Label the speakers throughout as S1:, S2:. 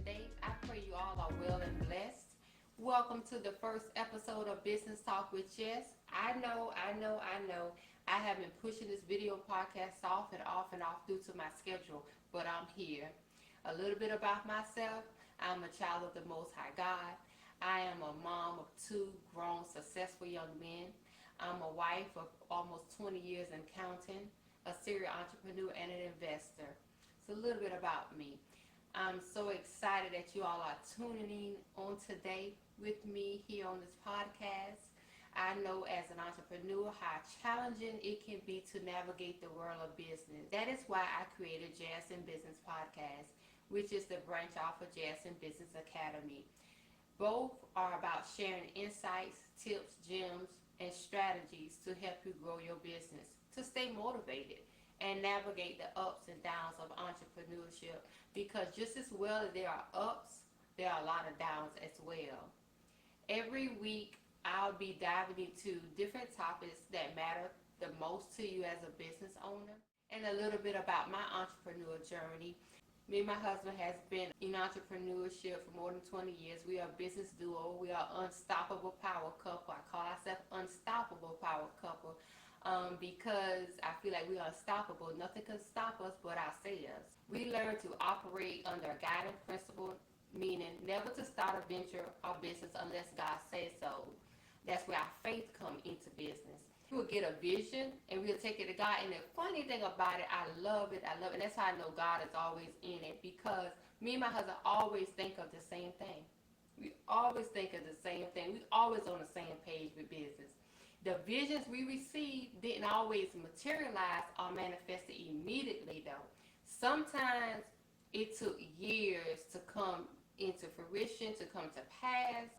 S1: today. I pray you all are well and blessed. Welcome to the first episode of Business Talk with Jess. I know. I have been pushing this video podcast off and off and off due to my schedule, but I'm here. A little bit about myself. I'm a child of the Most High God. I am a mom of two grown, successful young men. I'm a wife of almost 20 years and counting, a serial entrepreneur and an investor. It's a little bit about me. I'm so excited that you all are tuning in on today with me here on this podcast. I know as an entrepreneur how challenging it can be to navigate the world of business. That is why I created JSM Podcast, which is the branch off of JSM Business Academy. Both are about sharing insights, tips, gems, and strategies to help you grow your business, to stay motivated and navigate the ups and downs of entrepreneurship, because just as well as there are ups, there are a lot of downs as well. Every week I'll be diving into different topics that matter the most to you as a business owner, and a little bit about my entrepreneur journey. Me and my husband has been in entrepreneurship for more than 20 years. We are a business duo. We are unstoppable power couple. I call ourselves unstoppable power couple because I feel like we are unstoppable. Nothing can stop us but ourselves. We learn to operate under a guiding principle, meaning never to start a venture or business unless God says so. That's where our faith comes into business. We'll get a vision and we'll take it to God. And the funny thing about it, I love it. And that's how I know God is always in it, because me and my husband always think of the same thing. We always think of the same thing. We always on the same page with business. The visions we received didn't always materialize or manifest immediately though. Sometimes it took years to come into fruition, to come to pass.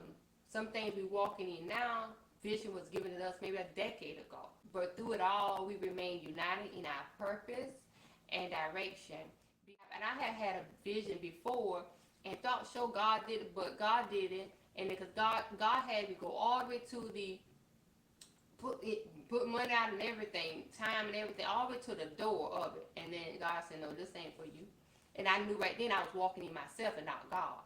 S1: Some things we're walking in now, vision was given to us maybe a decade ago. But through it all, we remain united in our purpose and direction. And I had a vision before and thought, sure, God did it, but God didn't. And because God had me go all the way to the put money out and everything, time and everything, all the way to the door of it. And then God said, no, this ain't for you. And I knew right then I was walking in myself and not God.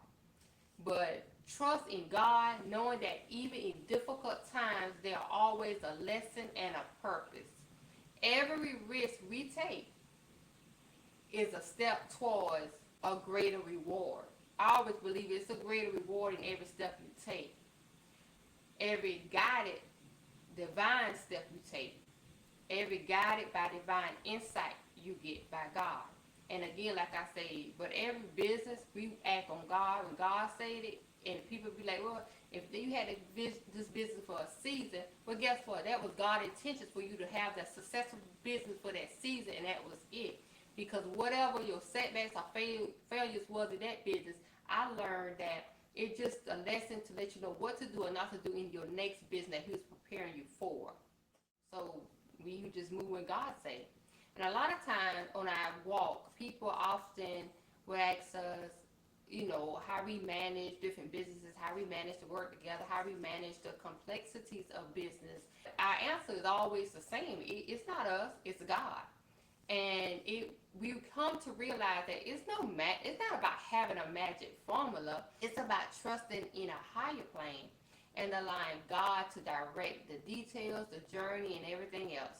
S1: But trust in God, knowing that even in difficult times, there are always a lesson and a purpose. Every risk we take is a step towards a greater reward. I always believe it's a greater reward in every step you take. Every guided, divine step you take. Every guided by divine insight you get by God. And again, like I say, but every business, we act on God. When God said it, and people be like, well, if you had this business for a season, well, guess what? That was God's intentions for you to have that successful business for that season, and that was it. Because whatever your setbacks or failures was in that business, I learned that it's just a lesson to let you know what to do and not to do in your next business that He was preparing you for. So we just move when God says. And a lot of times on our walk, people often will ask us, how we manage different businesses, how we manage to work together, how we manage the complexities of business. Our answer is always the same. It's not us, it's God. And we come to realize that it's not about having a magic formula. It's about trusting in a higher plane and allowing God to direct the details, the journey, and everything else.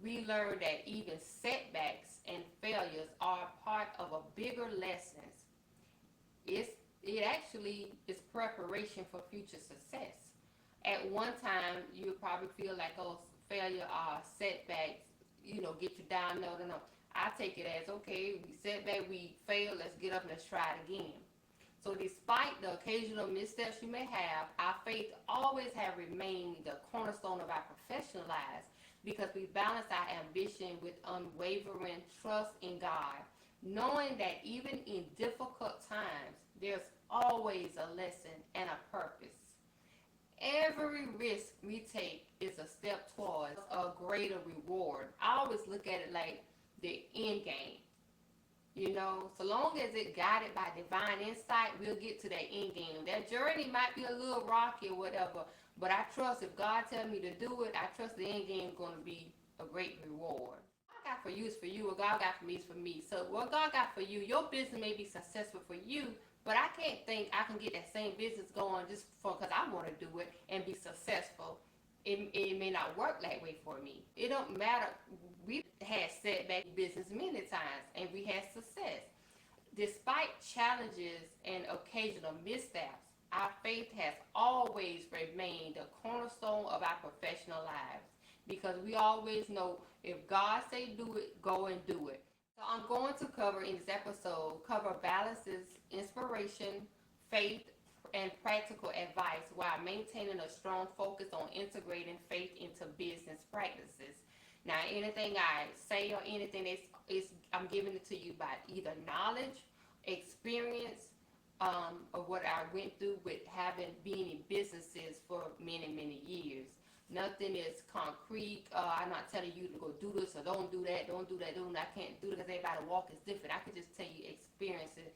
S1: We learn that even setbacks and failures are part of a bigger lesson. It actually is preparation for future success. At one time, you probably feel like, failure or setbacks, get you down. No. I take it as, okay, we setback, we fail, let's get up and let's try it again. So despite the occasional missteps you may have, our faith always have remained the cornerstone of our professional lives, because we balance our ambition with unwavering trust in God, knowing that even in difficult times, there's always a lesson and a purpose. Every risk we take is a step towards a greater reward. I always look at it like the end game. So long as it's guided by divine insight, we'll get to that end game. That journey might be a little rocky or whatever, but I trust if God tells me to do it, I trust the end game is going to be a great reward. got for you is for you. What God got for me is for me. So what God got for you, your business may be successful for you, but I can't think I can get that same business going just because I want to do it and be successful. It may not work that way for me. It don't matter. We had setback business many times and we had success. Despite challenges and occasional missteps, our faith has always remained the cornerstone of our professional lives because we always know if God say do it, go and do it. So I'm going to cover in this episode, balances inspiration, faith, and practical advice while maintaining a strong focus on integrating faith into business practices. Now, anything I say or anything I'm giving it to you by either knowledge, experience, of what I went through with having been in businesses for many, many years. Nothing is concrete. I'm not telling you to go do this or don't do that, don't do that, I can't do it because everybody's walk is different. I can just tell you experiences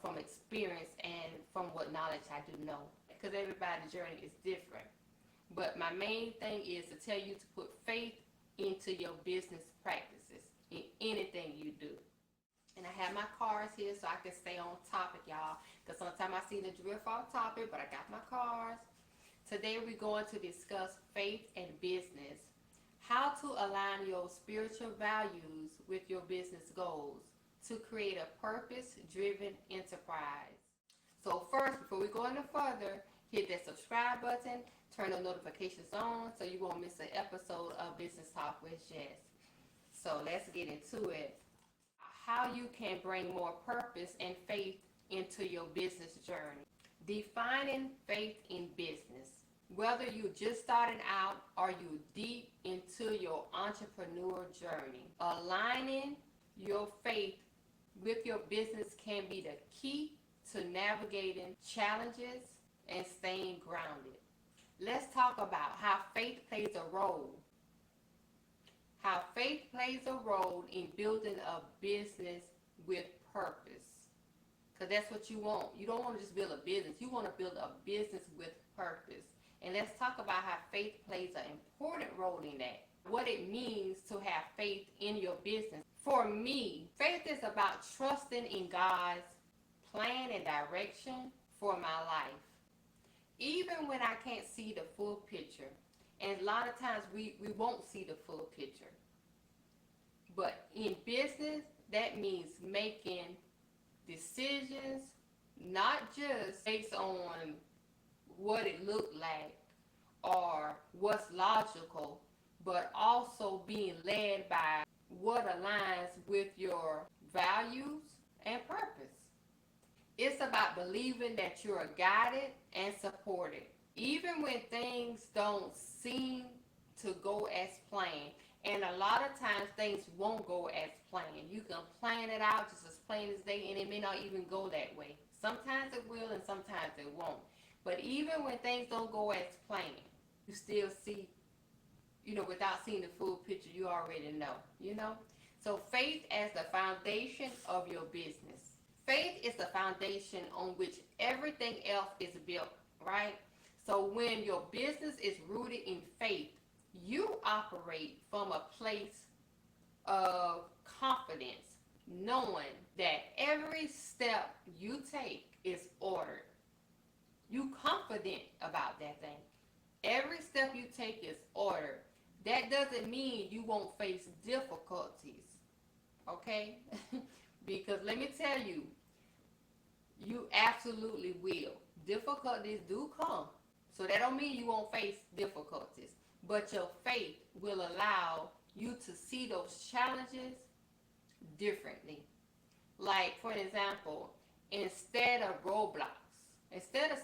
S1: from experience and from what knowledge I do know. Because everybody's journey is different. But my main thing is to tell you to put faith into your business practices in anything you do. And I have my cards here so I can stay on topic, y'all. Because sometimes I seem to drift off topic, but I got my cards. Today we're going to discuss faith and business. How to align your spiritual values with your business goals to create a purpose-driven enterprise. So first, before we go any further, hit that subscribe button, turn the notifications on so you won't miss an episode of Business Talk with Jess. So let's get into it. How you can bring more purpose and faith into your business journey. Defining faith in business. Whether you're just starting out or you're deep into your entrepreneur journey, aligning your faith with your business can be the key to navigating challenges and staying grounded. Let's talk about how faith plays a role. How faith plays a role in building a business with purpose. Because that's what you want. You don't want to just build a business. You want to build a business with purpose. And let's talk about how faith plays an important role in that. What it means to have faith in your business. For me, faith is about trusting in God's plan and direction for my life. Even when I can't see the full picture. And a lot of times we won't see the full picture. But in business, that means making decisions, not just based on what it looked like or what's logical, but also being led by what aligns with your values and purpose. It's about believing that you are guided and supported. Even when things don't seem to go as planned. And a lot of times things won't go as planned. You can plan it out just as plain as day and it may not even go that way. Sometimes it will and sometimes it won't. But even when things don't go as planned, you still see, without seeing the full picture, you already know. So faith as the foundation of your business. Faith is the foundation on which everything else is built, right? So when your business is rooted in faith, you operate from a place of confidence, knowing that every step you take is ordered. You confident about that thing. Every step you take is ordered. That doesn't mean you won't face difficulties, okay? Because let me tell you, you absolutely will. Difficulties do come. So that don't mean you won't face difficulties. But your faith will allow you to see those challenges differently. Like, for example, instead of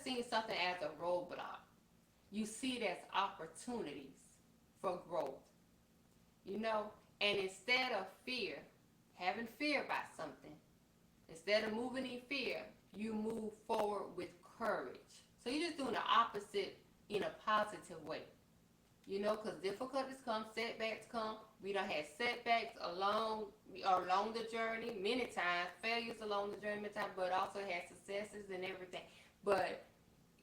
S1: seeing something as a roadblock, you see it as opportunities for growth. And instead of having fear about something, instead of moving in fear, you move forward with courage. So you're just doing the opposite in a positive way. Because difficulties come, setbacks come. We done had setbacks along the journey many times, failures along the journey many times, but also had successes and everything. But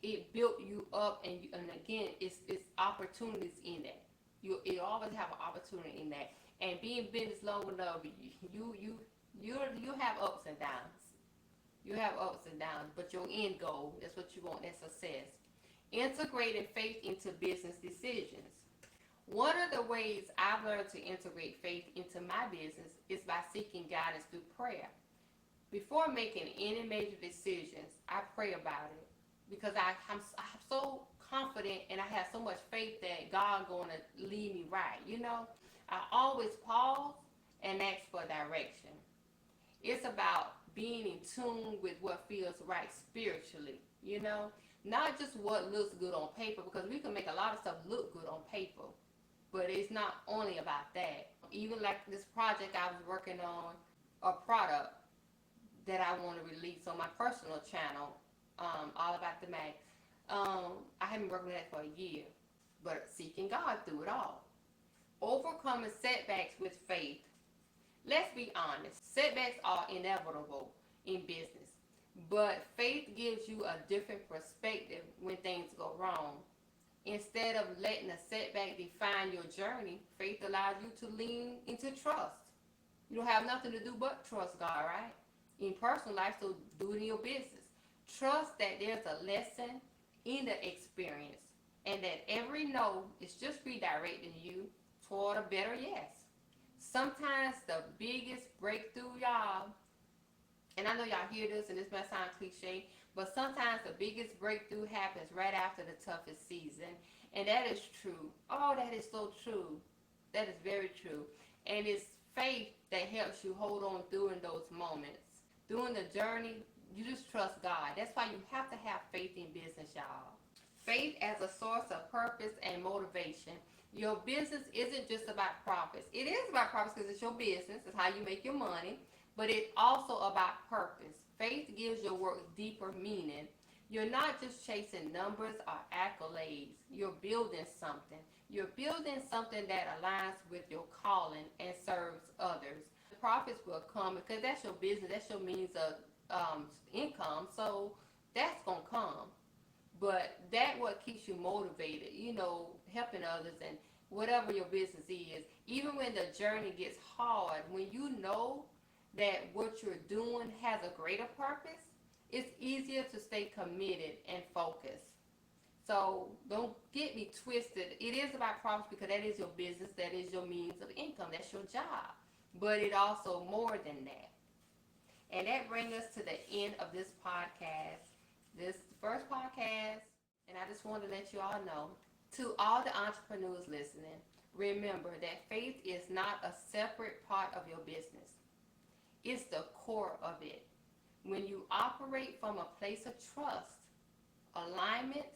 S1: it built you up, and again, it's opportunities in that. You always have an opportunity in that. And being business long enough, you have ups and downs. You have ups and downs, but your end goal, that's what you want, that success. Integrating faith into business decisions. One of the ways I've learned to integrate faith into my business is by seeking guidance through prayer. Before making any major decisions, I pray about it because I'm so confident and I have so much faith that God's going to lead me right. I always pause and ask for direction. It's about being in tune with what feels right spiritually, not just what looks good on paper, because we can make a lot of stuff look good on paper, but it's not only about that. Even like this project I was working on, a product that I want to release on my personal channel, all about the Mac. I have been working on that for a year, but seeking God through it all. Overcoming setbacks with faith. Let's be honest, setbacks are inevitable in business, but faith gives you a different perspective when things go wrong. Instead of letting a setback define your journey, faith allows you to lean into trust. You don't have nothing to do but trust God, right? In personal life, so do it in your business. Trust that there's a lesson in the experience and that every no is just redirecting you toward a better yes. Sometimes the biggest breakthrough, y'all, and I know y'all hear this and this might sound cliche, but sometimes the biggest breakthrough happens right after the toughest season. And that is true. Oh, that is so true. That is very true. And it's faith that helps you hold on during those moments. During the journey, you just trust God. That's why you have to have faith in business, y'all. Faith as a source of purpose and motivation. Your business isn't just about profits. It is about profits because it's your business. It's how you make your money. But it's also about purpose. Faith gives your work deeper meaning. You're not just chasing numbers or accolades. You're building something. You're building something that aligns with your calling and serves others. The profits will come because that's your business. That's your means of income. So that's going to come. But that's what keeps you motivated, helping others and whatever your business is. Even when the journey gets hard, when you know that what you're doing has a greater purpose, it's easier to stay committed and focused. So don't get me twisted. It is about profits because that is your business. That is your means of income. That's your job. But it also more than that. And that brings us to the end of this podcast. This is the first podcast. And I just want to let you all know, to all the entrepreneurs listening, remember that faith is not a separate part of your business. It's the core of it. When you operate from a place of trust, alignment,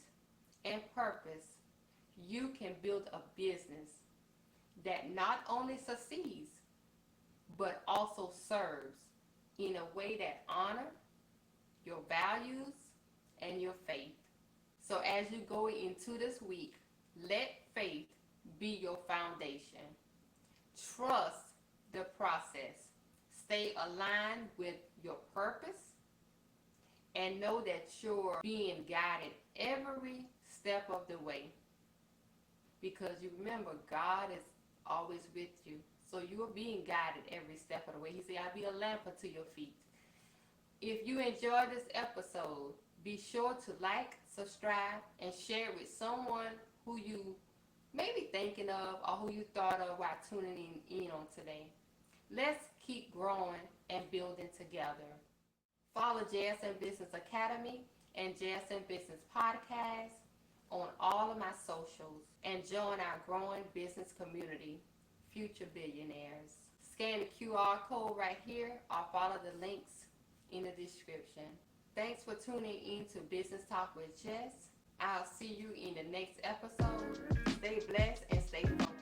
S1: and purpose, you can build a business that not only succeeds, but also serves in a way that honors your values and your faith. So as you go into this week, let faith be your foundation. Trust the process. Stay aligned with your purpose and know that you're being guided every step of the way. Because you remember, God is always with you. So you are being guided every step of the way. He said, I'll be a lamp unto your feet. If you enjoyed this episode, be sure to like, subscribe, and share it with someone who you may be thinking of or who you thought of while tuning in on today. Let's keep growing and building together. Follow JSM Business Academy and JSM Business Podcast on all of my socials and join our growing business community, Future Billionaires. Scan the QR code right here or follow the links in the description. Thanks for tuning in to Business Talk with Jess. I'll see you in the next episode. Stay blessed and stay focused.